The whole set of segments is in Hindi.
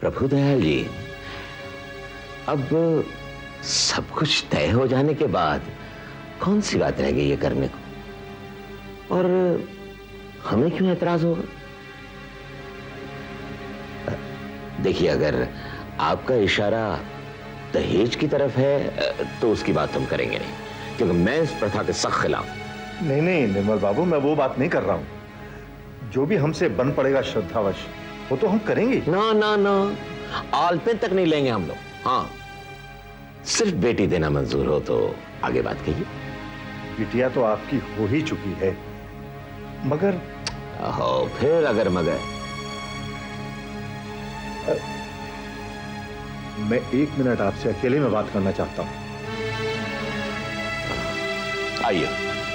प्रभुदयाल जी, अब सब कुछ तय हो जाने के बाद कौन सी बात रह गई है करने को, और हमें क्यों ऐतराज होगा? देखिए, अगर आपका इशारा दहेज की तरफ है तो उसकी बात हम करेंगे नहीं, क्योंकि मैं इस प्रथा के सख्त खिलाफ। नहीं नहीं निर्मल बाबू, मैं वो बात नहीं कर रहा हूं। जो भी हमसे बन पड़ेगा श्रद्धावश, वो तो हम करेंगे। ना ना ना, आलतें तक नहीं लेंगे हम लोग। हाँ, सिर्फ बेटी देना मंजूर हो तो आगे बात कहिए। बिटिया तो आपकी हो ही चुकी है, मगर फिर अगर मगर मैं 1 मिनट आपसे अकेले में बात करना चाहता हूं। आइए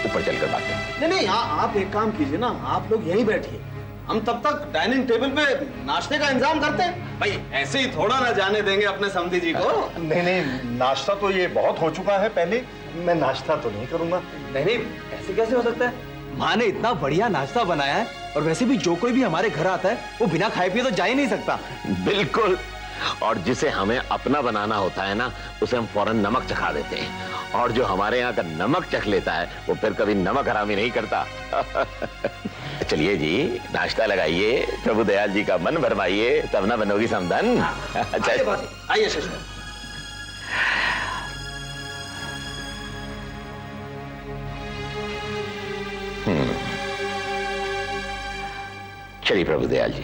ऊपर चलकर बात करें। नहीं नहीं, आप एक काम कीजिए ना, आप लोग यहीं बैठिए, हम तब तक डाइनिंग टेबल पे नाश्ते का इंतजाम करते हैं। भाई ऐसे ही थोड़ा ना जाने देंगे अपने समधी जी को। नहीं नहीं, नाश्ता तो ये बहुत हो चुका है, पहले मैं नाश्ता तो नहीं करूंगा। नहीं नहीं, ऐसे कैसे हो सकता है? माँ ने इतना बढ़िया नाश्ता बनाया है, और वैसे भी जो कोई भी हमारे घर आता है वो बिना खाए पिए तो जा ही नहीं सकता। बिल्कुल, और जिसे हमें अपना बनाना होता है ना, उसे हम फौरन नमक चखा देते हैं, और जो हमारे यहाँ का नमक चख लेता है वो फिर कभी नमक हरामी नहीं करता। चलिए जी, नाश्ता लगाइए, प्रभुदयाल जी का मन भरमाइए, तब ना बनोगी समधन। आइए शशि। चलिए प्रभुदयाल जी,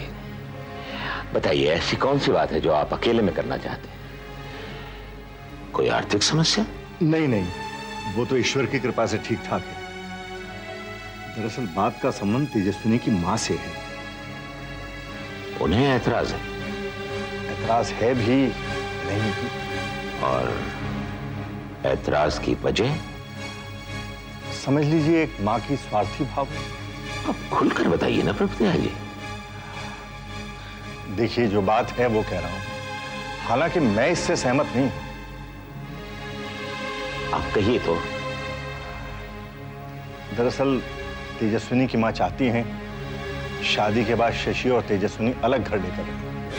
बताइए ऐसी कौन सी बात है जो आप अकेले में करना चाहते हैं? कोई आर्थिक समस्या? नहीं नहीं, वो तो ईश्वर की कृपा से ठीक ठाक है। दरअसल बात का संबंध तेजस्विनी की मां से है। उन्हें ऐतराज है? ऐतराज है भी, नहीं भी। और ऐतराज की वजह? समझ लीजिए एक मां की स्वार्थी भाव। आप खुलकर बताइए ना प्रभुदयाल जी। देखिए, जो बात है वो कह रहा हूं, हालांकि मैं इससे सहमत नहीं हूं। आप कहिए तो। दरअसल तेजस्विनी की मां चाहती हैं शादी के बाद शशि और तेजस्विनी अलग घर लेकर रहें।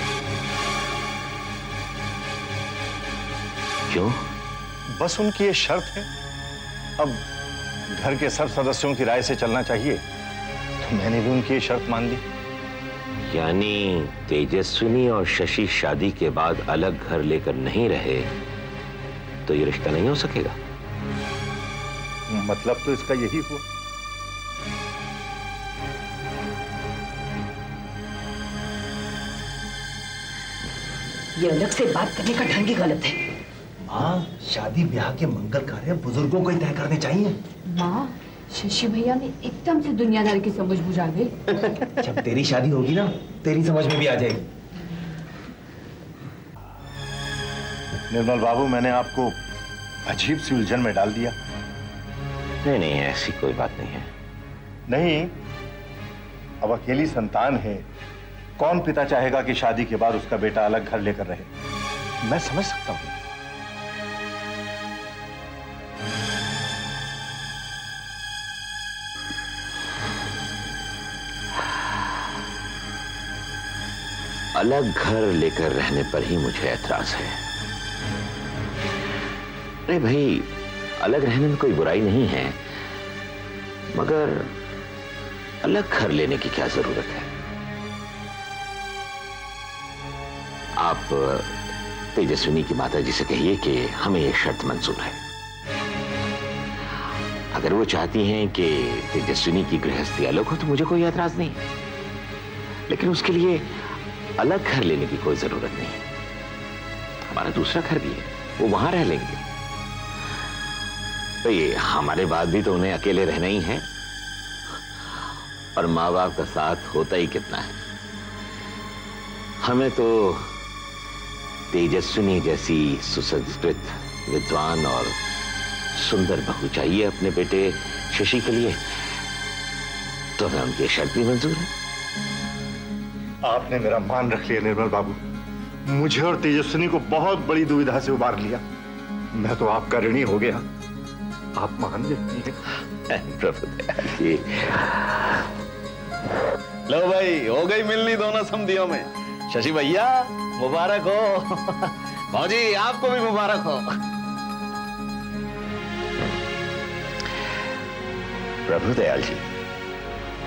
क्यों? बस उनकी ये शर्त है। अब घर के सब सदस्यों की राय से चलना चाहिए, तो मैंने भी उनकी ये शर्त मान ली। यानी तेजस्विनी और शशि शादी के बाद अलग घर लेकर नहीं रहे तो ये रिश्ता नहीं हो सकेगा? मतलब तो इसका यही हुआ। ये अलग से बात करने का ढंग ही गलत है। माँ, शादी ब्याह के मंगल कार्य बुजुर्गों को ही तय करने चाहिए। माँ, शशि भैया में एकदम से दुनियादारी की समझ बुझा गई। जब तेरी शादी होगी ना, तेरी समझ में भी आ जाएगी। निर्मल बाबू, मैंने आपको अजीब सी उलझन में डाल दिया। नहीं नहीं, ऐसी कोई बात नहीं है। नहीं, अब अकेली संतान है, कौन पिता चाहेगा कि शादी के बाद उसका बेटा अलग घर लेकर रहे? मैं समझ सकता हूं। अलग घर लेकर रहने पर ही मुझे ऐतराज है। अरे भाई, अलग रहने में कोई बुराई नहीं है, मगर अलग घर लेने की क्या जरूरत है? आप तेजस्विनी की माता जी से कहिए कि हमें यह शर्त मंजूर है। अगर वो चाहती हैं कि तेजस्विनी की गृहस्थी अलग हो तो मुझे कोई ऐतराज नहीं, लेकिन उसके लिए अलग घर लेने की कोई जरूरत नहीं। हमारा दूसरा घर भी है, वो वहां रह लेंगे। तो ये हमारे बाद भी तो उन्हें अकेले रहना ही है, और माँ बाप का साथ होता ही कितना है। हमें तो तेजस्विनी जैसी सुसंस्कृत, विद्वान और सुंदर बहू चाहिए अपने बेटे शशि के लिए, तो हमें उनकी शर्त भी मंजूर है। आपने मेरा मान रख लिया निर्मल बाबू, मुझे और तेजस्विनी को बहुत बड़ी दुविधा से उबार लिया। मैं तो आपका ऋणी हो गया। आप महान व्यक्ति हैं। प्रभुदयाल जी। लो भाई, हो गई मिलनी दोनों समधियों में। शशि भैया मुबारक हो। भाजी आपको भी मुबारक हो। प्रभु दयाल जी,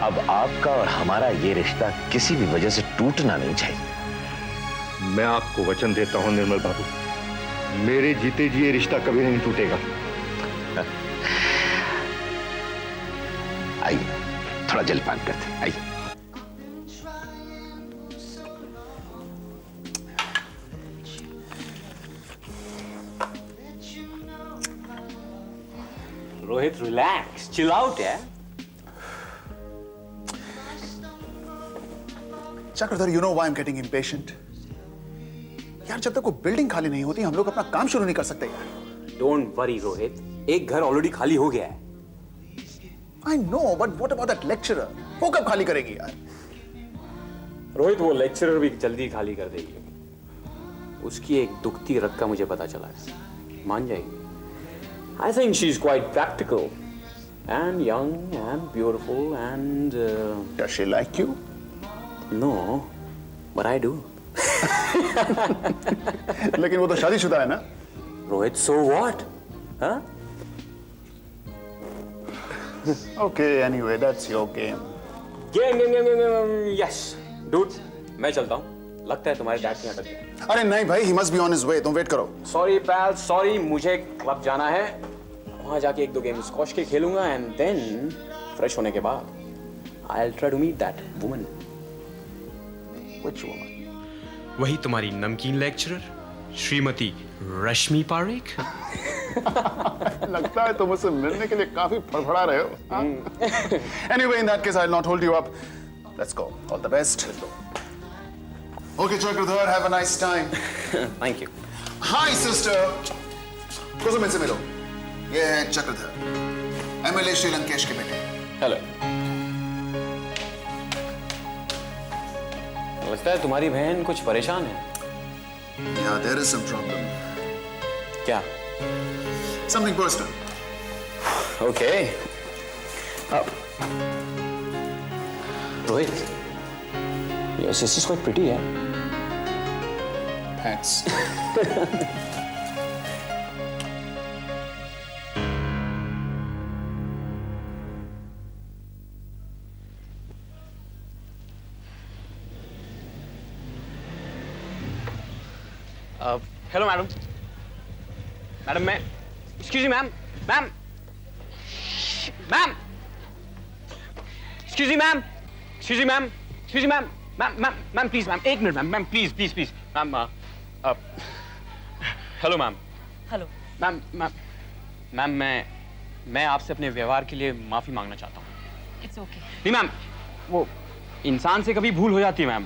अब आपका और हमारा ये रिश्ता किसी भी वजह से टूटना नहीं चाहिए। मैं आपको वचन देता हूं निर्मल बाबू, मेरे जीते जी ये रिश्ता कभी नहीं टूटेगा। आइए थोड़ा जलपान करते हैं, आइए। रोहित रिलैक्स, चिल आउट है। Chakradhar, you know why I'm getting impatient? यार जब तक वो बिल्डिंग खाली नहीं होती हम लोग अपना काम शुरू नहीं कर सकते यार। डोंट वरी रोहित, एक घर ऑलरेडी खाली हो गया है। I know, but what about that lecturer? वो कब खाली करेगी यार? रोहित, वो लेक्चरर भी जल्दी खाली कर देगी। उसकी एक दुखती रग का मुझे पता चला है, मान जाएगी। I think she's quite practical and young and beautiful and Does she like you? no, but I do. लेकिन वो तो शादीशुदा है ना? Rohit, so what? Huh? Okay, anyway, that's your game. Yes, dude, मैं चलता हूँ। लगता है तुम्हारे डैड यहाँ तक गए। अरे नहीं भाई, he must be on his way. तुम वेट करो। सॉरी पैल, सॉरी, मुझे क्लब जाना है। वहां जाके एक दो गेम स्क्वॉश के खेलूंगा एंड देन फ्रेश होने के बाद I will try to meet that woman. Which woman? वही तुम्हारी नमकीन लेक्चरर श्रीमती रश्मि पारेख। लगता है तुम उससे मिलने के लिए काफी फड़फड़ा रहे हो। हाँ? Anyway, in that case, I'll not hold you up. Let's go. All the best. Let's go. Okay, Chakradhar, have a nice time. Thank you. Hi, sister. कुसुम, इनसे मिलो। ये है चक्रधर, एमएलए श्रीलंकेश के बेटे। हेलो। लगता है तुम्हारी बहन कुछ परेशान है। Yeah, there is some problem. क्या? Something personal. Okay. Rohit, your sister's quite pretty, yeah? Thanks. Hello madam. Madam, मैं excuse me ma'am, ma'am, ma'am, excuse me ma'am, excuse me ma'am, excuse me ma'am, ma'am, ma'am, ma'am please ma'am, एक minute ma'am, ma'am please please please ma'am. Hello ma'am. Hello. Ma'am, ma'am, ma'am, मैं आपसे अपने व्यवहार के लिए माफी मांगना चाहता हूँ। It's okay. नहीं मैम, वो इंसान से कभी भूल हो जाती है मैम।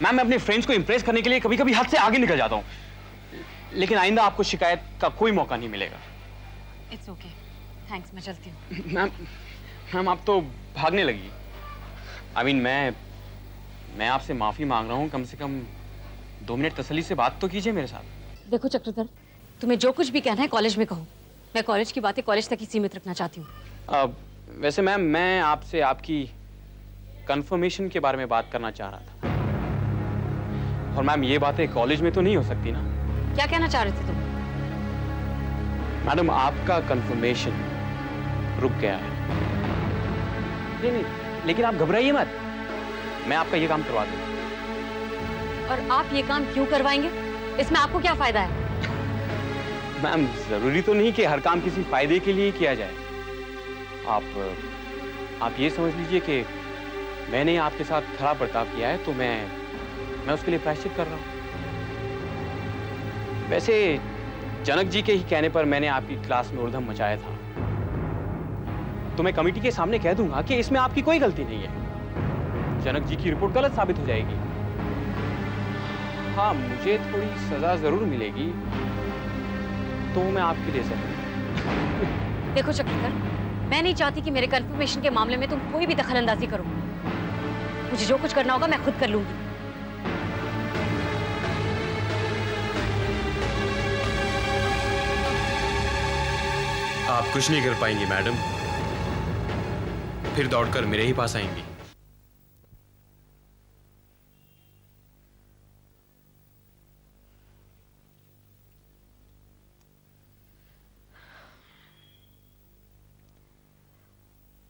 मैम, मैं अपने फ्रेंड्स को इंप्रेस करने के लिए कभी कभी हद से आगे निकल जाता हूँ, लेकिन आइंदा आपको शिकायत का कोई मौका नहीं मिलेगा। इट्स ओके, थैंक्स, मैं चलती हूँ। मैम, मैम आप तो भागने लगी। आई मीन मैं आपसे माफी मांग रहा हूँ, कम से कम 2 मिनट तसल्ली से बात तो कीजिए मेरे साथ। देखो चक्रधर, तुम्हें जो कुछ भी कहना है कॉलेज में कहो। मैं कॉलेज की बातें कॉलेज तक ही सीमित रखना चाहती हूँ। वैसे मैम, मैं आपसे आपकी कंफर्मेशन के बारे में बात करना चाह रहा था। और मैम, ये बातें कॉलेज में तो नहीं हो सकती ना? क्या कहना चाह रहे थे तुम? मैडम, आपका कंफर्मेशन रुक गया है। नहीं नहीं, लेकिन आप घबराइए मत, मैं आपका ये काम करवा दूंगा। और आप ये काम क्यों करवाएंगे? इसमें आपको क्या फायदा है? मैम, जरूरी तो नहीं कि हर काम किसी फायदे के लिए किया जाए। आप ये समझ लीजिए कि मैंने आपके साथ खराब बर्ताव किया है, तो मैं उसके लिए प्रायश्चित कर रहा हूँ। वैसे जनक जी के ही कहने पर मैंने आपकी क्लास में उधम मचाया था, तो मैं कमेटी के सामने कह दूंगा कि इसमें आपकी कोई गलती नहीं है। जनक जी की रिपोर्ट गलत साबित हो जाएगी। हाँ, मुझे थोड़ी सजा जरूर मिलेगी, तो मैं आपकी दे सकूंगा। देखो चक्रधर, मैं नहीं चाहती कि मेरे कंफर्मेशन के मामले में तुम कोई भी दखलंदाजी करो। मुझे जो कुछ करना होगा मैं खुद कर लूंगी। आप कुछ नहीं कर पाएंगी मैडम, फिर दौड़कर मेरे ही पास आएंगी।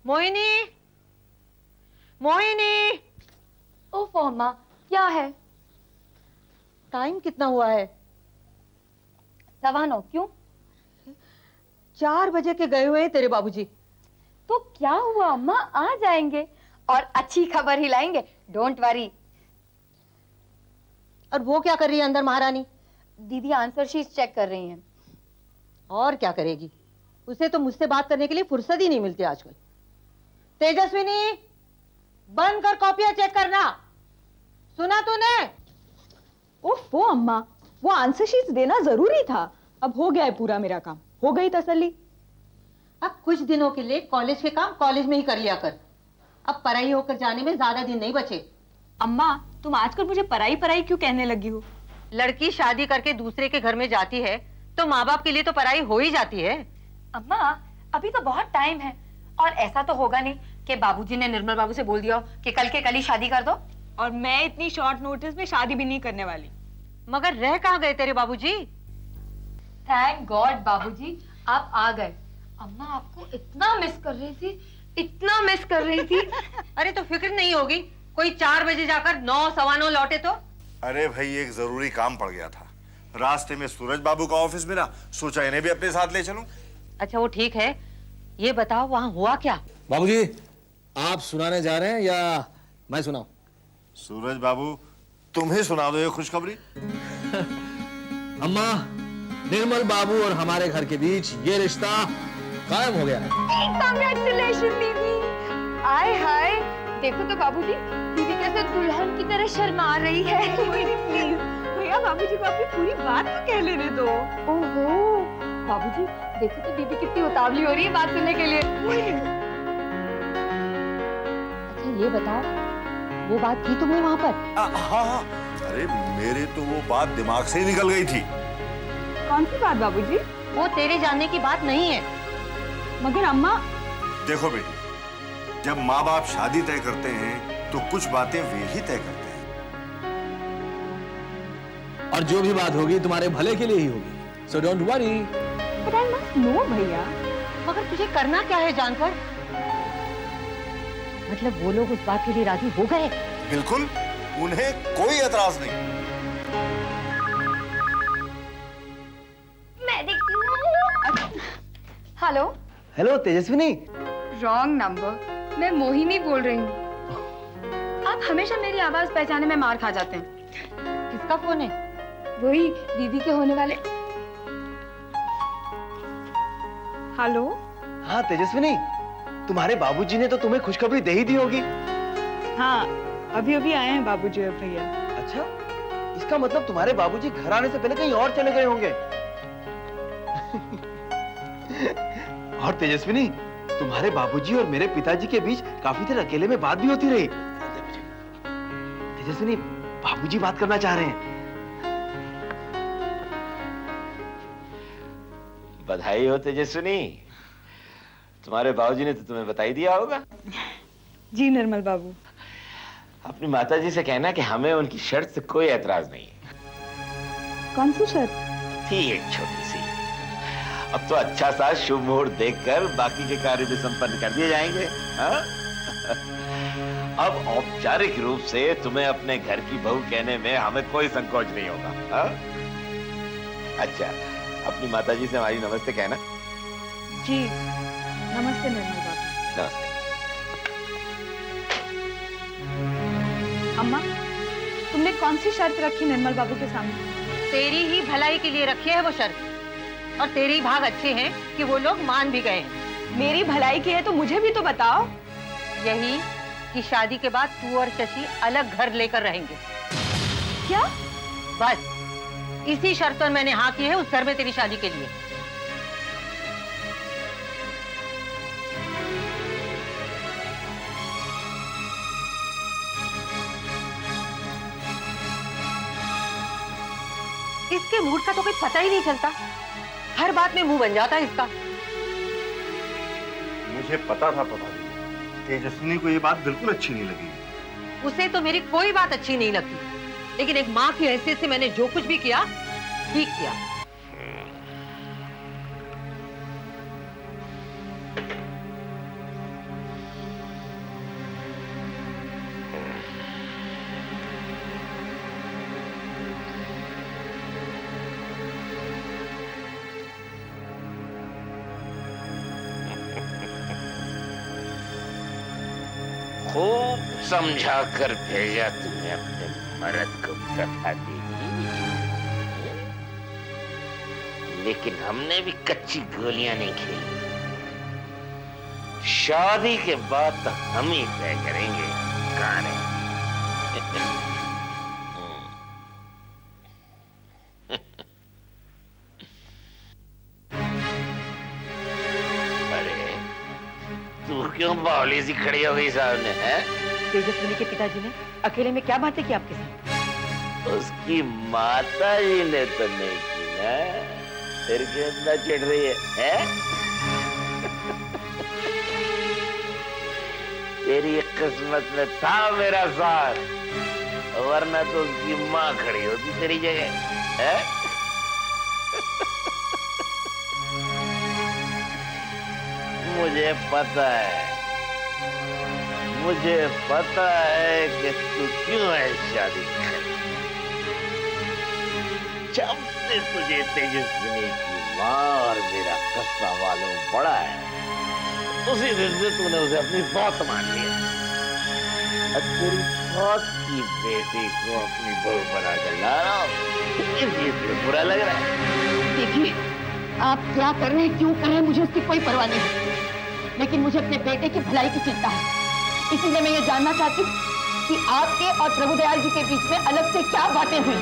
मोहिनी, मोहिनी। ओफो अम्मा, क्या है? टाइम कितना हुआ है? 9:15। क्यों? 4 बजे के गए हुए हैं तेरे बाबूजी। तो क्या हुआ अम्मा, आ जाएंगे और अच्छी खबर ही लाएंगे। Don't worry. और वो क्या कर रही है अंदर महारानी? दीदी आंसर शीट चेक कर रही हैं। और क्या करेगी, उसे तो मुझसे बात करने के लिए फुर्सत ही नहीं मिलती आजकल। तेजस्विनी, बंद कर कॉपियां चेक करना, सुना तूने? ओफो अम्मा, वो आंसर शीट्स देना जरूरी था। अब हो गया है पूरा मेरा काम, हो गई तसल्ली। अब कुछ दिनों के लिए कॉलेज के काम कॉलेज में ही कर लिया कर। अब पढ़ाई होकर जाने में ज्यादा दिन नहीं बचे। अम्मा, तुम आजकल मुझे पराई पराई क्यों कहने लगी हो? लड़की शादी करके दूसरे के घर में जाती है तो माँ बाप के लिए तो पढ़ाई हो ही जाती है। अम्मा, अभी तो बहुत टाइम है, और ऐसा तो होगा नहीं कि बाबूजी ने निर्मल बाबू से बोल दिया हो कि कल के कल ही शादी कर दो। और मैं इतनी शॉर्ट नोटिस में शादी भी नहीं करने वाली। मगर रह कहाँ गए तेरे बाबूजी? थैंक गॉड बाबूजी आप आ गए। अम्मा आपको इतना मिस कर रही थी, इतना मिस कर रही थी। अरे तो फिक्र नहीं होगी, कोई 4 बजे जाकर 9 सवा 9 लौटे तो? अरे भाई, एक जरूरी काम पड़ गया था। रास्ते में सूरज बाबू का ऑफिस मिला, सोचा इन्हें भी अपने साथ ले चलूं। अच्छा वो ठीक है, ये बताओ वहाँ हुआ क्या? बाबूजी, आप सुनाने जा रहे हैं या मैं सुनाऊं? सूरज बाबू, तुम्हें सुना दो ये खुशखबरी। अम्मा, निर्मल बाबू और हमारे घर के बीच ये रिश्ता कायम हो गया है। कांग्रेचुलेशन दीदी। आय हाय, देखो तो बाबूजी, दीदी कैसे दुल्हन की तरह शर्मा रही है। प्लीज भैया, बाबूजी को अपनी पूरी बात तो कह लेने दो। ओहो बाबूजी, देखो तो दीदी कितनी उतावली हो रही है बात सुनने के लिए। अच्छा ये बताओ, वो बात की तुमने वहाँ पर? हाँ, अरे मेरे तो वो बात दिमाग से ही निकल गई थी। कौन सी बात बाबूजी? वो तेरे जानने की बात नहीं है। मगर अम्मा। देखो बेटी, जब माँ बाप शादी तय करते हैं तो कुछ बातें वे ही तय करते हैं। और जो भी बात होगी तुम्हारे भले के लिए ही होगी, so don't worry. But I must know भैया। मगर तुझे करना क्या है जानकर? मतलब वो लोग उस बात के लिए राजी हो गए? बिल्कुल, उन्हें कोई एतराज नहीं। मैं देखती हूँ। Hello. Hello Tejaswini. Wrong number, मैं मोहिनी बोल रही हूँ। आप हमेशा मेरी आवाज पहचाने में मार खा जाते हैं। किसका फोन है? वही दीदी के होने वाले। हेलो। हाँ तेजस्विनी, तुम्हारे बाबूजी ने तो तुम्हें खुशखबरी दे ही दी होगी। हाँ, अभी अभी आए हैं बाबूजी और भैया। अच्छा, इसका मतलब तुम्हारे बाबूजी घर आने से पहले कहीं और चले गए होंगे। और तेजस्विनी, तुम्हारे बाबूजी और मेरे पिताजी के बीच काफी देर अकेले में बात भी होती रही। तेजस्विनी, बाबूजी बात करना चाह रहे हैं। बधाई हो तेजस्विनी, तुम्हारे बाबूजी ने तो तुम्हें बता ही दिया होगा। जी निर्मल बाबू। अपनी माताजी से कहना कि हमें उनकी शर्त से कोई एतराज नहीं है। कौन सी शर्त? थी एक छोटी सी। अब तो अच्छा सा शुभ मुहूर्त देखकर बाकी के कार्य भी संपन्न कर दिए जाएंगे। हाँ? अब औपचारिक रूप से तुम्हें अपने घर की बहू कहने में हमें कोई संकोच नहीं होगा। हाँ? अच्छा, अपनी माताजी से हमारी नमस्ते कहना। जी नमस्ते निर्मल बाबू। नमस्ते। अम्मा, तुमने कौन सी शर्त रखी निर्मल बाबू के सामने? तेरी ही भलाई के लिए रखी है वो शर्त, और तेरे ही भाग अच्छे हैं कि वो लोग मान भी गए हैं। मेरी भलाई की है तो मुझे भी तो बताओ। यही कि शादी के बाद तू और शशि अलग घर लेकर रहेंगे। क्या? बस इसी शर्त पर मैंने हाँ की है उस घर में तेरी शादी के लिए। इसके मूड का तो कोई पता ही नहीं चलता, हर बात में मुंह बन जाता है इसका। मुझे पता था तेजस्विनी को ये बात बिल्कुल अच्छी नहीं लगी। उसे तो मेरी कोई बात अच्छी नहीं लगती, लेकिन एक माँ की हैसियत से मैंने जो कुछ भी किया ठीक किया। खूब समझा कर भेजा तुम्हें अपने मर्द को प्रथा देगी, लेकिन हमने भी कच्ची गोलियां नहीं खेली। शादी के बाद तो हम ही तय करेंगे कौन है। अरे तू क्यों बावली सी खड़ी हो गई सामने है? तेजस्विनी के पिताजी ने अकेले में क्या बातें की आपके साथ? उसकी माता जी ने तो नहीं की ना, फिर क्यों इतना चिढ़ रही है? तेरी किस्मत में था मेरा साथ, वरना तो उसकी माँ खड़ी होती तेरी जगह है? मुझे पता है कि तू क्यों है शादी कर। जब से तुझे तेजस्विनी की माँ और मेरा कस्सा मालूम पड़ा है, उसी दिन से तूने उसे अपनी मौत मान लिया। अब तेरी मौत की बेटी को अपनी बहू बना कर ला रहा हूं, इसलिए तुझे बुरा लग रहा है। देखिए, आप क्या कर रहे हैं, क्यों कर रहे हैं, मुझे उसकी कोई परवाह नहीं है, लेकिन मुझे अपने बेटे की भलाई की चिंता है। इसीलिए मैं ये जानना चाहती हूँ कि आपके और प्रभुदयाल जी के बीच में अलग से क्या बातें हुई।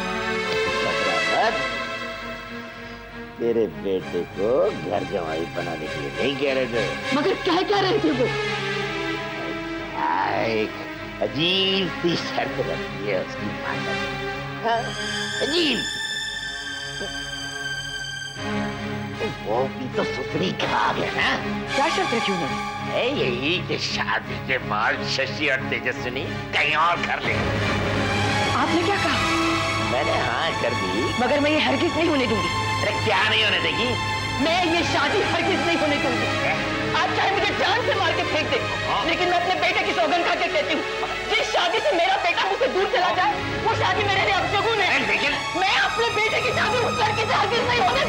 तेरे बेटे को घर जमाई बनाने के लिए नहीं कह रहे थे, मगर क्या रहे थे वो? एक अजीब सी शर्त रखी है उसकी माता ने। हाँ, अजीब। वो भी तो सुतरी खा गया ना। क्या शर्त रखी उन्होंने? यही कि शादी के बाद शशि और तेजस्विनी कहीं और कर ले। आपने क्या कहा? मैंने हाँ कर दी। मगर मैं ये हरगिज नहीं होने दूंगी। अरे क्या नहीं होने देगी? मैं ये शादी हरगिज नहीं होने दूंगी। आप चाहे मुझे जान से मार के फेंक दे, लेकिन मैं अपने बेटे की सौगंध खा के कहती हूँ, जिस शादी से मेरा बेटा मुझसे दूर चला जाए, वो शादी मेरे लिए अपशगुन है। लेकिन मैं अपने बेटे की शादी उस लड़के से हरगिज नहीं होने